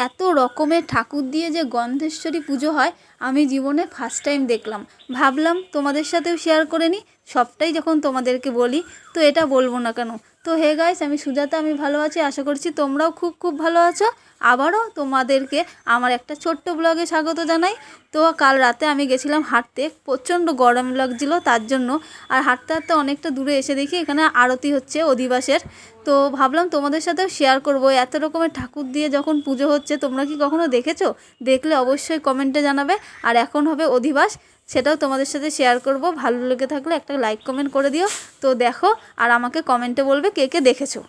এত রকমের ঠাকুর দিয়ে যে গন্ধেশ্বরী পুজো হয় আমি জীবনে ফার্স্ট টাইম দেখলাম। ভাবলাম তোমাদের সাথেও শেয়ার করে নিই, সবটাই যখন তোমাদেরকে বলি তো এটা বলবো না কেন। তো হে গাইস, আমি সুজাতা, আমি ভালো আছি, আশা করছি তোমরাও খুব খুব ভালো আছো। আবারও তোমাদেরকে আমার একটা ছোট্ট ব্লগে স্বাগত জানাই। তো কাল রাতে আমি গেছিলাম হাঁটতে, প্রচণ্ড গরম লাগছিলো তার জন্য। আর হাঁটতে হাঁটতে অনেকটা দূরে এসে দেখি এখানে আরতি হচ্ছে অধিবাসের। তো ভাবলাম তোমাদের সাথেও শেয়ার করব, এত রকমের ঠাকুর দিয়ে যখন পুজো হচ্ছে তোমরা কি কখনো দেখেছো? দেখলে অবশ্যই কমেন্টে জানাবে। আর এখন হবে অধিবাস, সেটাও তোমাদের সাথে শেয়ার করব। ভালো লেগে থাকলে একটা লাইক কমেন্ট করে দিও। তো দেখো আর আমাকে কমেন্টে বলবে কে কে দেখেছো।